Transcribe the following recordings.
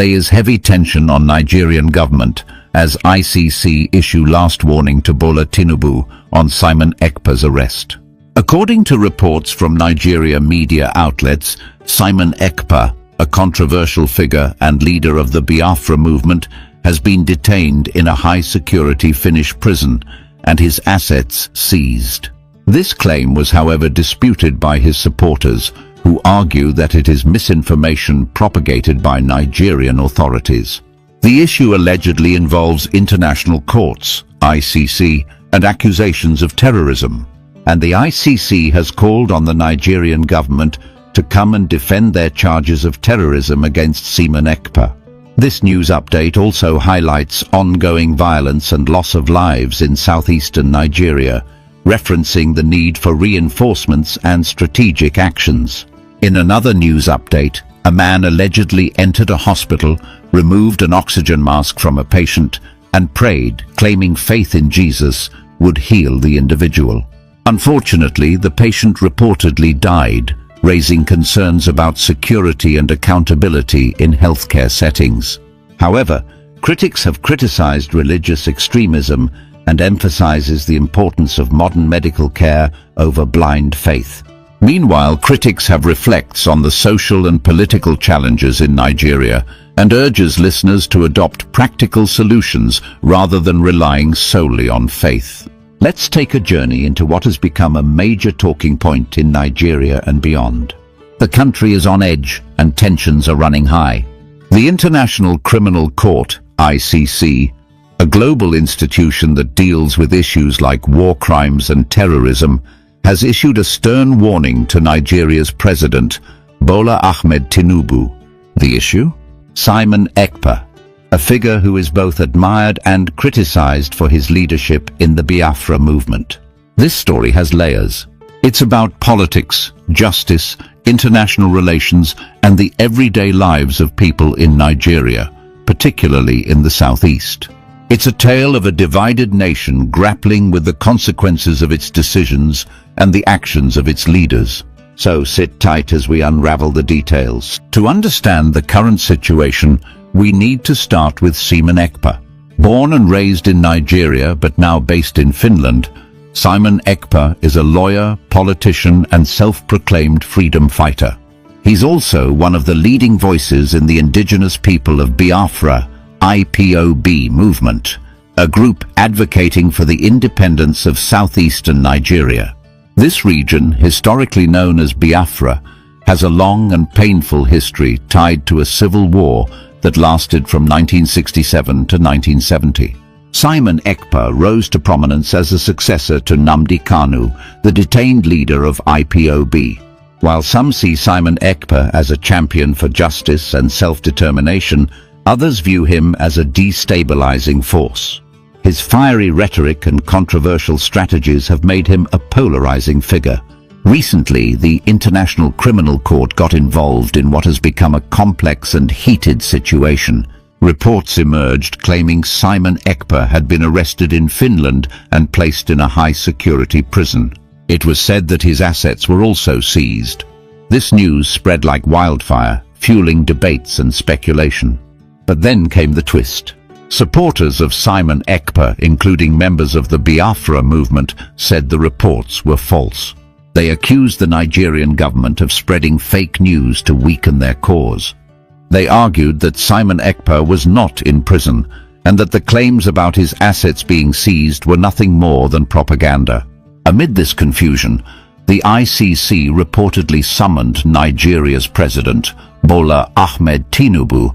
There is heavy tension on Nigerian government as ICC issue last warning to Bola Tinubu on SIEMON Ekpa's arrest. According to reports from Nigeria media outlets, SIEMON Ekpa, a controversial figure and leader of the Biafra movement, has been detained in a high-security Finnish prison and his assets seized. This claim was, however, disputed by his supporters, who argue that it is misinformation propagated by Nigerian authorities. The issue allegedly involves international courts, ICC, and accusations of terrorism, and the ICC has called on the Nigerian government to come and defend their charges of terrorism against SIEMON Ekpa. This news update also highlights ongoing violence and loss of lives in southeastern Nigeria, referencing the need for reinforcements and strategic actions. In another news update, a man allegedly entered a hospital, removed an oxygen mask from a patient, and prayed, claiming faith in Jesus would heal the individual. Unfortunately, the patient reportedly died, raising concerns about security and accountability in healthcare settings. However, critics have criticized religious extremism and emphasizes the importance of modern medical care over blind faith. Meanwhile, critics have reflects on the social and political challenges in Nigeria and urges listeners to adopt practical solutions rather than relying solely on faith. Let's take a journey into what has become a major talking point in Nigeria and beyond. The country is on edge and tensions are running high. The International Criminal Court, ICC, a global institution that deals with issues like war crimes and terrorism, has issued a stern warning to Nigeria's president, Bola Ahmed Tinubu. The issue? SIEMON Ekpa, a figure who is both admired and criticized for his leadership in the Biafra movement. This story has layers. It's about politics, justice, international relations, and the everyday lives of people in Nigeria, particularly in the southeast. It's a tale of a divided nation grappling with the consequences of its decisions and the actions of its leaders. So sit tight as we unravel the details. To understand the current situation, we need to start with SIEMON Ekpa. Born and raised in Nigeria but now based in Finland, SIEMON Ekpa is a lawyer, politician and self-proclaimed freedom fighter. He's also one of the leading voices in the indigenous people of Biafra, IPOB movement, a group advocating for the independence of southeastern Nigeria. This region, historically known as Biafra, has a long and painful history tied to a civil war that lasted from 1967 to 1970. SIEMON Ekpa rose to prominence as a successor to nnamdikanu, the detained leader of IPOB. While some see SIEMON Ekpa as a champion for justice and self-determination, others view him as a destabilizing force. His fiery rhetoric and controversial strategies have made him a polarizing figure. Recently, the International Criminal Court got involved in what has become a complex and heated situation. Reports emerged claiming SIEMON Ekpa had been arrested in Finland and placed in a high-security prison. It was said that his assets were also seized. This news spread like wildfire, fueling debates and speculation. But then came the twist. Supporters of SIEMON Ekpa, including members of the Biafra movement, said the reports were false. They accused the Nigerian government of spreading fake news to weaken their cause. They argued that SIEMON Ekpa was not in prison and that the claims about his assets being seized were nothing more than propaganda. Amid this confusion, the ICC reportedly summoned Nigeria's president, Bola Ahmed Tinubu,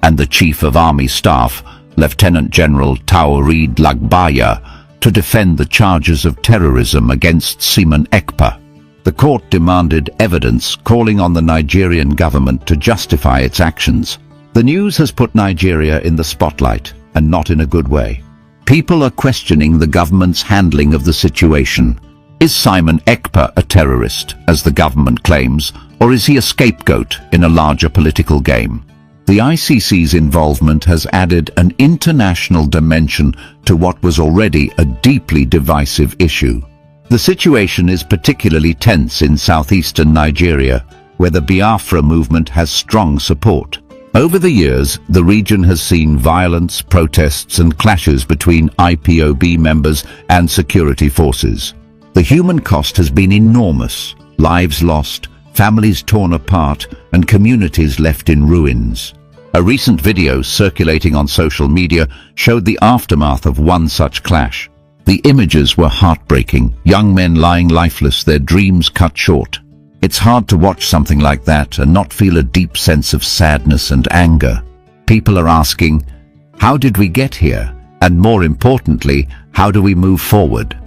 and the Chief of Army Staff, Lieutenant General Taoreed Lagbaya, to defend the charges of terrorism against SIEMON Ekpa. The court demanded evidence, calling on the Nigerian government to justify its actions. The news has put Nigeria in the spotlight, and not in a good way. People are questioning the government's handling of the situation. Is SIEMON Ekpa a terrorist, as the government claims, or is he a scapegoat in a larger political game? The ICC's involvement has added an international dimension to what was already a deeply divisive issue. The situation is particularly tense in southeastern Nigeria, where the Biafra movement has strong support. Over the years, the region has seen violence, protests and clashes between IPOB members and security forces. The human cost has been enormous: lives lost, families torn apart, and communities left in ruins. A recent video circulating on social media showed the aftermath of one such clash. The images were heartbreaking: young men lying lifeless, their dreams cut short. It's hard to watch something like that and not feel a deep sense of sadness and anger. People are asking, how did we get here? And more importantly, how do we move forward?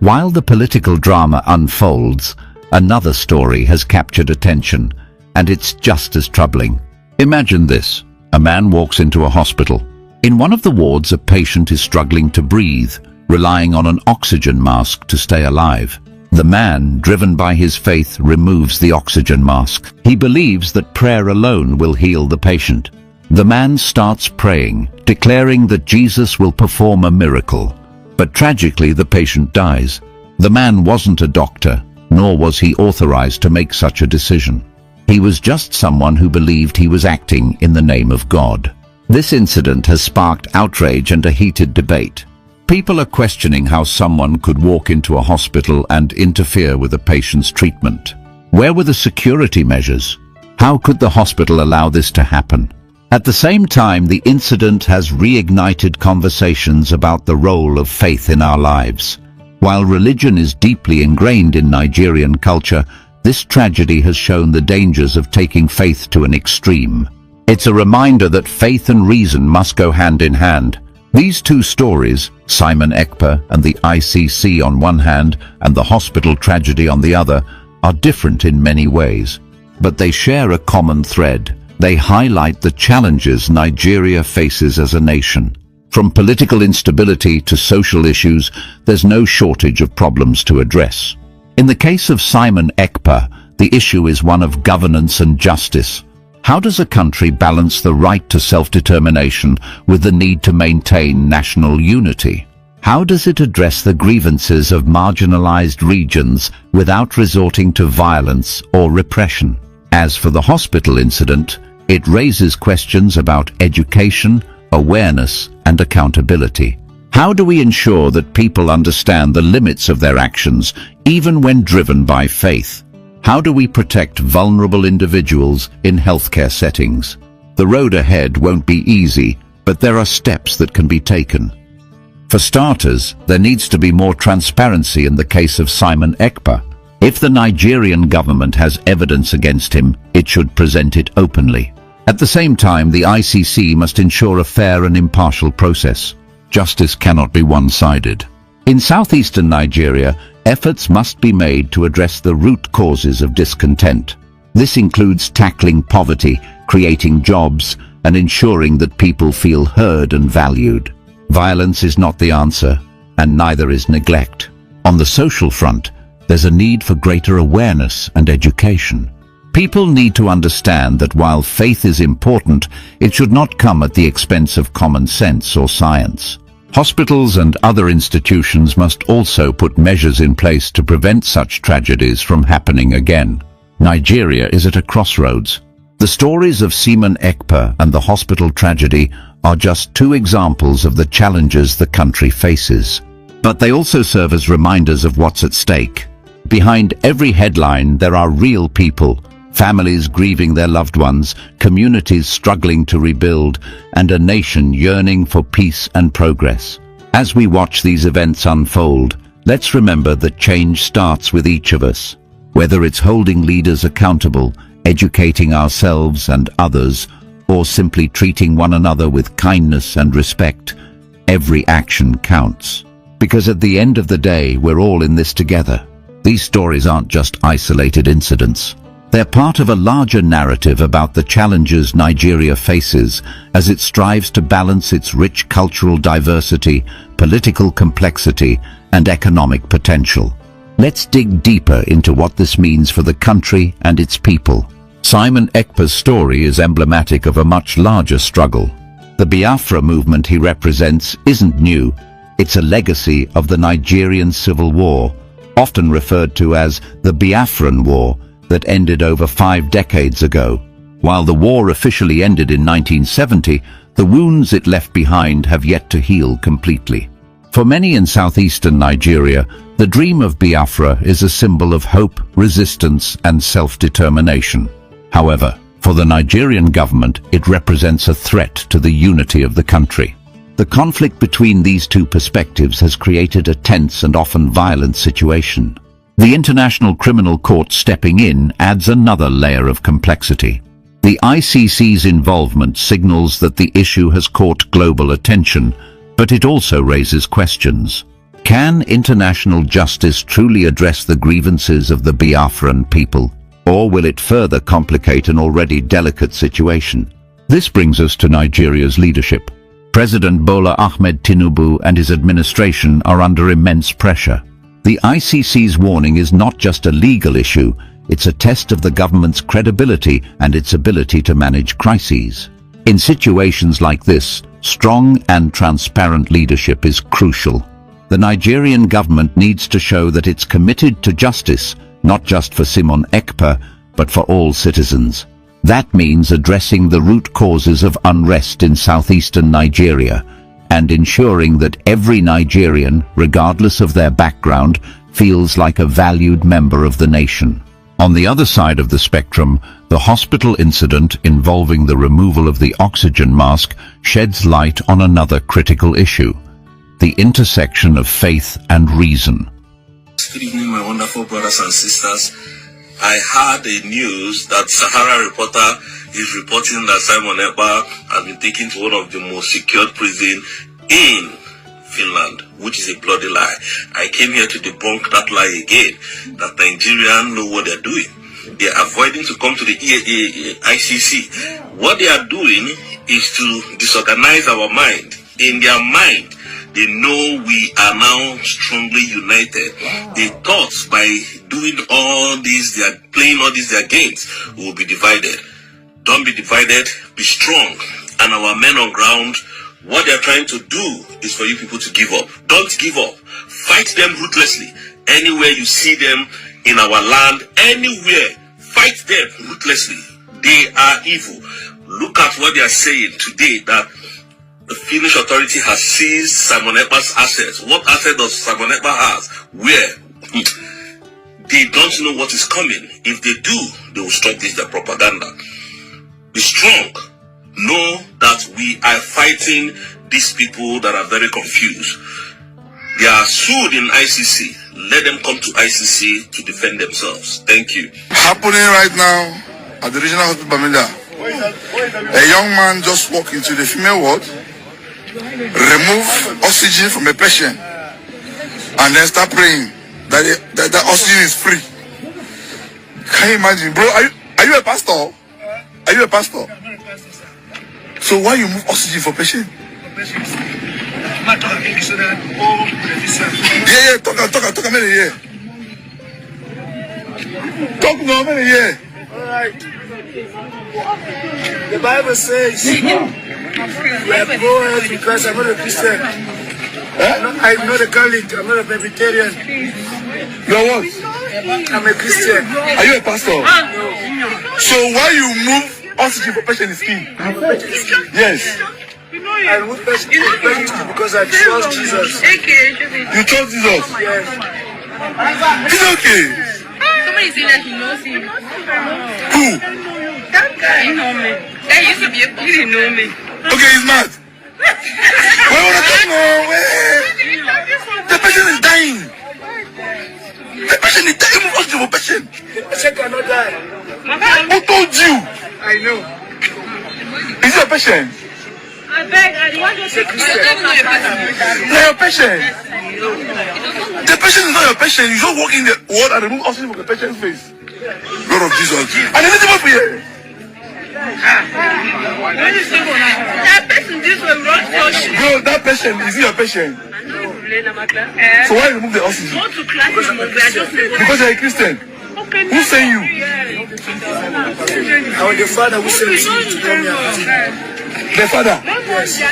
While the political drama unfolds, another story has captured attention, and it's just as troubling. Imagine this: a man walks into a hospital. In one of the wards, a patient is struggling to breathe, relying on an oxygen mask to stay alive. The man, driven by his faith, removes the oxygen mask. He believes that prayer alone will heal the patient. The man starts praying, declaring that Jesus will perform a miracle. But tragically, the patient dies. The man wasn't a doctor, nor was he authorized to make such a decision. He was just someone who believed he was acting in the name of God. This incident has sparked outrage and a heated debate. People are questioning how someone could walk into a hospital and interfere with a patient's treatment. Where were the security measures? How could the hospital allow this to happen? At the same time, the incident has reignited conversations about the role of faith in our lives. While religion is deeply ingrained in Nigerian culture, this tragedy has shown the dangers of taking faith to an extreme. It's a reminder that faith and reason must go hand in hand. These two stories, SIEMON EKPA and the ICC on one hand and the hospital tragedy on the other, are different in many ways. But they share a common thread. They highlight the challenges Nigeria faces as a nation. From political instability to social issues, there's no shortage of problems to address. In the case of SIEMON EKPA, the issue is one of governance and justice. How does a country balance the right to self-determination with the need to maintain national unity? How does it address the grievances of marginalized regions without resorting to violence or repression? As for the hospital incident, it raises questions about education, awareness, and accountability. How do we ensure that people understand the limits of their actions, even when driven by faith? How do we protect vulnerable individuals in healthcare settings? The road ahead won't be easy, but there are steps that can be taken. For starters, there needs to be more transparency in the case of SIEMON EKPA. If the Nigerian government has evidence against him, it should present it openly. At the same time, the ICC must ensure a fair and impartial process. Justice cannot be one-sided. In southeastern Nigeria, efforts must be made to address the root causes of discontent. This includes tackling poverty, creating jobs, and ensuring that people feel heard and valued. Violence is not the answer, and neither is neglect. On the social front, there's a need for greater awareness and education. People need to understand that while faith is important, it should not come at the expense of common sense or science. Hospitals and other institutions must also put measures in place to prevent such tragedies from happening again. Nigeria is at a crossroads. The stories of SIEMON EKPA and the hospital tragedy are just two examples of the challenges the country faces. But they also serve as reminders of what's at stake. Behind every headline, there are real people, families grieving their loved ones, communities struggling to rebuild, and a nation yearning for peace and progress. As we watch these events unfold, let's remember that change starts with each of us. Whether it's holding leaders accountable, educating ourselves and others, or simply treating one another with kindness and respect, every action counts. Because at the end of the day, we're all in this together. These stories aren't just isolated incidents. They're part of a larger narrative about the challenges Nigeria faces as it strives to balance its rich cultural diversity, political complexity, and economic potential. Let's dig deeper into what this means for the country and its people. SIEMON EKPA's story is emblematic of a much larger struggle. The Biafra movement he represents isn't new. It's a legacy of the Nigerian Civil War, often referred to as the Biafran War, that ended over 5 decades ago. While the war officially ended in 1970, the wounds it left behind have yet to heal completely. For many in southeastern Nigeria, the dream of Biafra is a symbol of hope, resistance, and self-determination. However, for the Nigerian government, it represents a threat to the unity of the country. The conflict between these two perspectives has created a tense and often violent situation. The International Criminal Court stepping in adds another layer of complexity. The ICC's involvement signals that the issue has caught global attention, but it also raises questions. Can international justice truly address the grievances of the Biafran people, or will it further complicate an already delicate situation? This brings us to Nigeria's leadership. President Bola Ahmed Tinubu and his administration are under immense pressure. The ICC's warning is not just a legal issue, it's a test of the government's credibility and its ability to manage crises. In situations like this, strong and transparent leadership is crucial. The Nigerian government needs to show that it's committed to justice, not just for SIEMON EKPA, but for all citizens. That means addressing the root causes of unrest in southeastern Nigeria and ensuring that every Nigerian, regardless of their background, feels like a valued member of the nation. On the other side of the spectrum, the hospital incident involving the removal of the oxygen mask sheds light on another critical issue: the intersection of faith and reason. Good evening, my wonderful brothers and sisters. I heard the news that Sahara Reporter is reporting that SIEMON EKPA has been taken to one of the most secured prisons in Finland, which is a bloody lie. I came here to debunk that lie again, that Nigerians know what they're doing. They are avoiding to come to the ICC. What they are doing is to disorganize our mind. In their mind, they know we are now strongly united. They thought by doing all these, they are playing all these their games, we will be divided. Don't be divided, be strong. And our men on ground, what they are trying to do is for you people to give up. Don't give up. Fight them ruthlessly. Anywhere you see them in our land, anywhere, fight them ruthlessly. They are evil. Look at what they are saying today, that the Finnish authority has seized SIEMON EKPA's assets. What asset does SIEMON EKPA has? Where? They don't know what is coming. If they do, they will stop this, their propaganda. Be strong. Know that we are fighting these people that are very confused. They are sued in ICC. Let them come to ICC to defend themselves. Thank you. Happening right now at the regional hospital Bamenda. A young man just walked into the female ward, remove oxygen from a patient, and then start praying that the oxygen is free. Can you imagine, bro? Are you a pastor? Are you a pastor? So why you move oxygen for patient? Yeah, talk a minute, yeah. Talk no, a minute, yeah. Alright. The Bible says, we are poor because I'm not a Christian. I'm not a Catholic, I'm not a Presbyterian. You're what? I'm a Christian. Are you a pastor? No. So why you move oxygen for patient is key? Yes. I move patient because I trust Jesus. You trust Jesus? Yes. It's okay. Somebody say that he knows him. Who? That guy. He know me. That used to be a kid, he know me. Okay, he's mad. Wait, what I know? Wait. The patient is dying. The patient is dying. Move oxygen for patient. The patient cannot die. Who told you? I know. Is he a patient? I beg, I want you to Not your patient. The patient is not your patient. You just walk in the ward and remove oxygen from the patient's face. Lord of Jesus. And is it for you? that person, this will run social. Bro, that patient, is he your patient? So why remove the oxygen? Go to class, Because you're a Christian. Who sent you? I was the father who sent me to come here. The father. Yes. I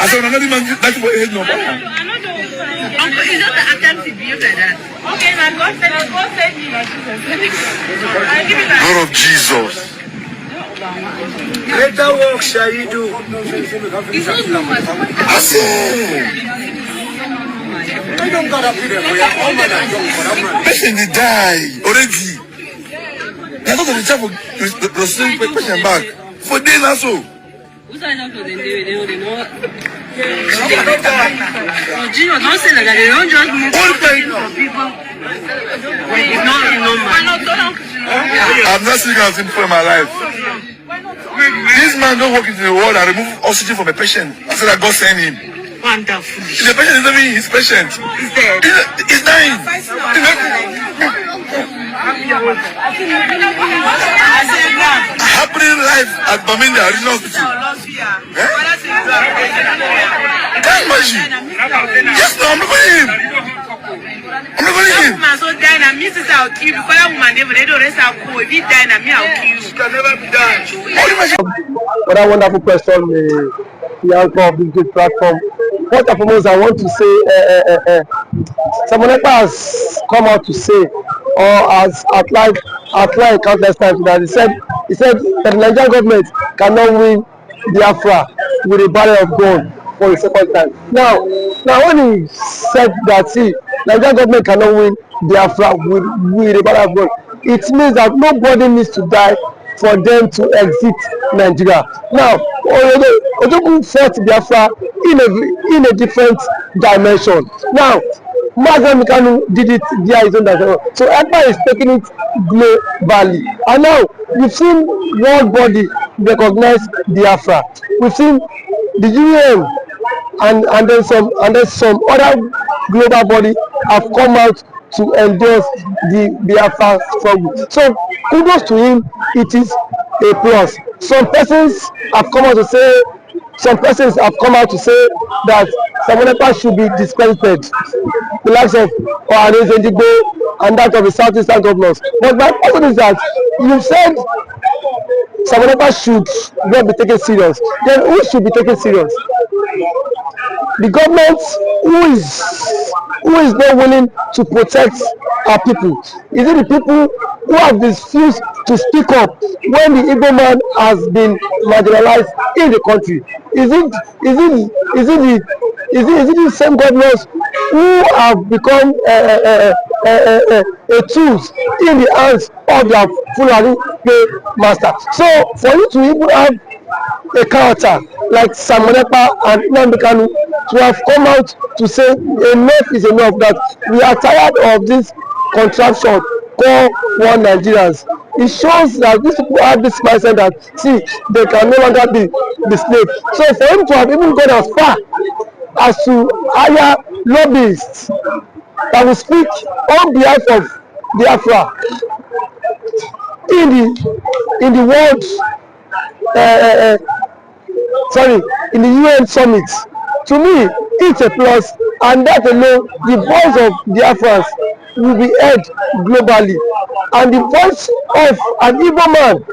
said, another man, that's what he no. Uncle, it's just the attempt to behave like that. Okay, now God said me. I give it back. God of Jesus. Greater work shall you do. It's not so much. I said, patient they die already. They're not going to try for the patient back for days or so. Who's I not for the day? They know. Oh, Gino, don't say like that. They don't just move people. It's not normal. I've not seen anything before in my life. This man don't walk into the world and remove oxygen from a patient. I said that God sent him. Wonderful. The patient is not even his patient. He's dead. He's dying. Happening life at Baminda Regional Hospital. Can you imagine? Yes, no, I'm not going him. I'm not going him. So dying and me sister I'll kill you. Before that woman never they don't rest out cool. If he dying and me I'll kill you. It can never be done. What a wonderful question, the anchor of this great platform. First and foremost, I want to say, SIEMON EKPA has come out to say, or has outlined countless times that he said that the Nigerian government cannot win Biafra with a barrel of gold for the second time. Now when he said that, see, Nigerian government cannot win Biafra with a barrel of gold, it means that nobody needs to die for them to exit Nigeria. Now, Ojogun fought Biafra in a different dimension. Now, nnamdikanu did it via his own dimension. So Ekpa is taking it globally. And now, we've seen world body recognize Biafra. We've seen the UN and then some other global body have come out to endorse the Biafra struggle. So kudos to him, it is a plus. Some persons have come out to say that SIEMON EKPA should be discredited, the likes of and that of the southeastern governors. But my question is that you said SIEMON EKPA should not be taken serious. Then who should be taken serious? The government who is not willing to protect our people? Is it the people who have refused to speak up when the Igbo man has been marginalized in the country? Is it the same governors who have become a tools in the hands of their Fulani master? So for you to even have a character like SIEMON EKPA and nnamdikanu to have come out to say enough is enough, that we are tired of this contraption called one Nigerians. It shows that these people have this mindset that, see, they can no longer be the slave. So for him to have even gone as far as to hire lobbyists that will speak on behalf of Biafra in the world in the UN summit, to me it's a plus, and that alone, the voice of Biafrans will be heard globally, and the voice of an Igbo man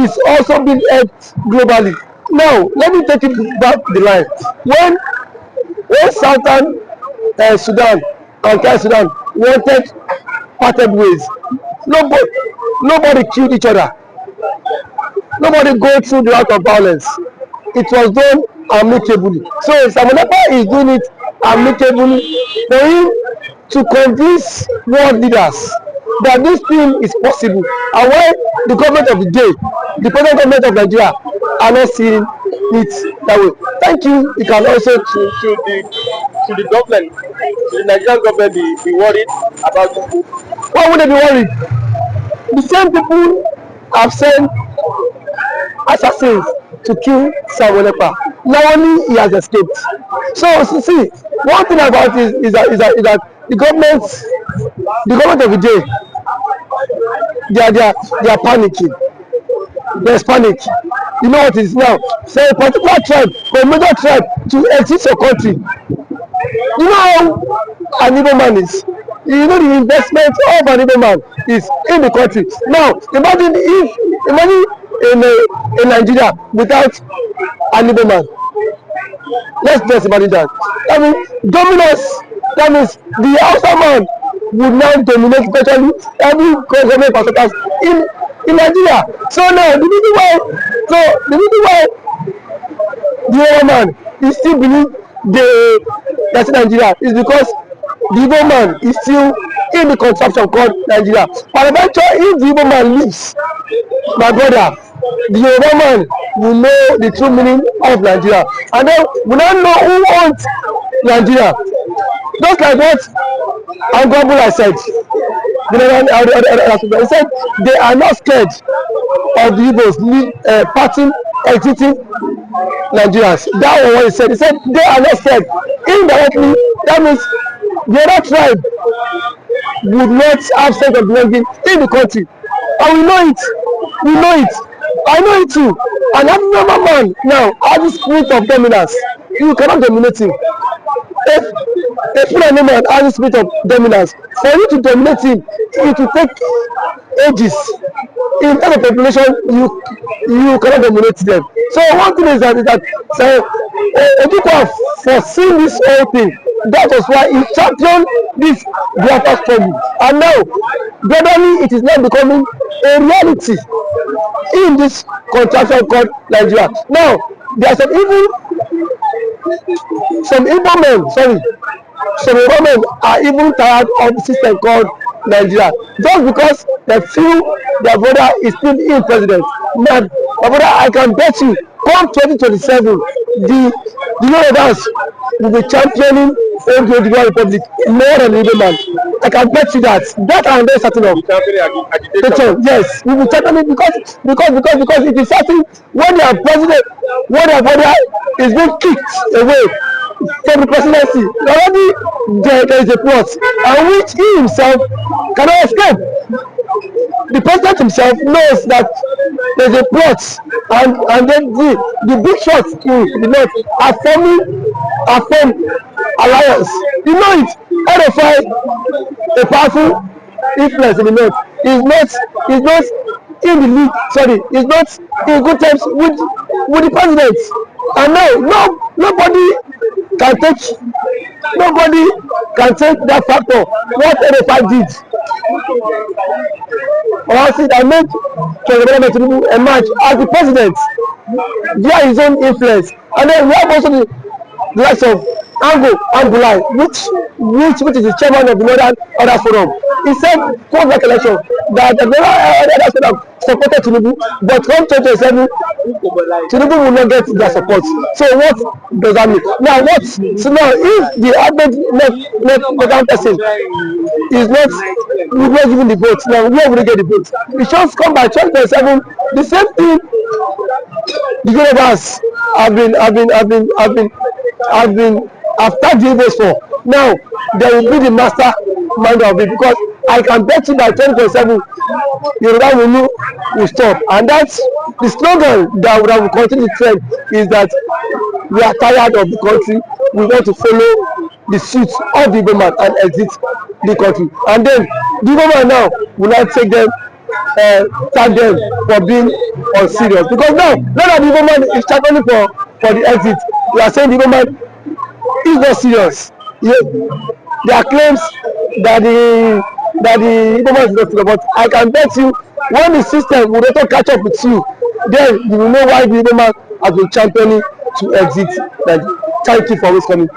is also being heard globally. Now let me take it back the line. When Southern Sudan and South Sudan wanted parted ways, nobody killed each other. Nobody go through the route of violence. It was done amicably. So SIEMON EKPA is doing it amicably for him to convince world leaders that this thing is possible. And why the government of the day, the present government of Nigeria, are not seeing it that way. Thank you. You can also to the government, to the Nigerian government, be worried about this. Why would they be worried? The same people have sent assassins to kill SIEMON EKPA. Now only he has escaped. So see, one thing about it is that the government of the day, they are panicking. There's panic. You know what it is now? Say a particular tribe or a major tribe to exit your country. You know how an Igbo man is. You know the investment of an Igbo man is in the country. Now imagine in Nigeria without an Igbo man. Let's just imagine that. That means dominance. That means the Hausa man would now dominate virtually every government parastatals in Nigeria. So now the reason why the Igbo man is still believe that's Nigeria is because the Igbo man is still in the contraption called Nigeria. But eventually, if the Igbo man leaves, my brother, the Yoruba man will know the true meaning of Nigeria, and then we now know who owns Nigeria. Just like what Angwabula said, he said they are not scared of the Igbos parting, exiting Nigerians. That was what he said. He said they are not scared. Indirectly, that means the other tribe would not have sense of belonging in the country, and we know it. We know it. I know it too. And every man now has the spirit of dominance. You cannot dominate him. If a man has the spirit of dominance, for you to dominate him, it will take ages. In terms of population, you cannot dominate them. So one thing is that Ojukwu foreseen this whole thing. That was why he championed this biafra struggle. And now, gradually, it is now becoming a reality in this contraction called Nigeria. Now, there are some Igbo men are even tired of the system called Nigeria, just because they feel their brother is still in president. Now, my brother, I can bet you, come 2027, the Yorubas will be championing the Republic more than the Igbo man. I can bet you that. That and then certain of. Yes, we will championing because it is certain when their president, when their brother is being kicked away from the presidency, already there is a plot, and which he himself cannot escape. The president himself knows that there is a plot, and then the big shots in the north are forming alliance. You know it. RFI, a powerful influence in the north, is not in the league. Sorry, is not in good terms with the president. And now nobody can take that factor. What RFI did. Honestly, that made Tinubu emerge as the president via his own influence. And then we have also the likes of Angulai, which is the chairman of the Northern Order Forum. He said, post election, that the Northern Order Forum supported Tinubu, but come 2027, Tinubu will not get their support. So what does that mean? Now if the average left person is not giving the vote, now where will they get the vote? The shots come by 2027. The same thing the Govt have been tagged the Igbos for. Now they will be the master mind of it, because I can bet you by 2027 Yoruba will stop. And that's the slogan that will continue to trend, is that we are tired of the country, we want to follow the suit of the Igbo man and exit the country. And then the Igbo man now will not take them, tag them for being unserious, because now that the Igbo man is championing for the exit, we are saying the Igbo man is not serious. There are claims that the Igbo man is not serious, but I can bet you, when the system will not catch up with you, then you will know why the Igbo man has been championing to exit. Thank you for always coming.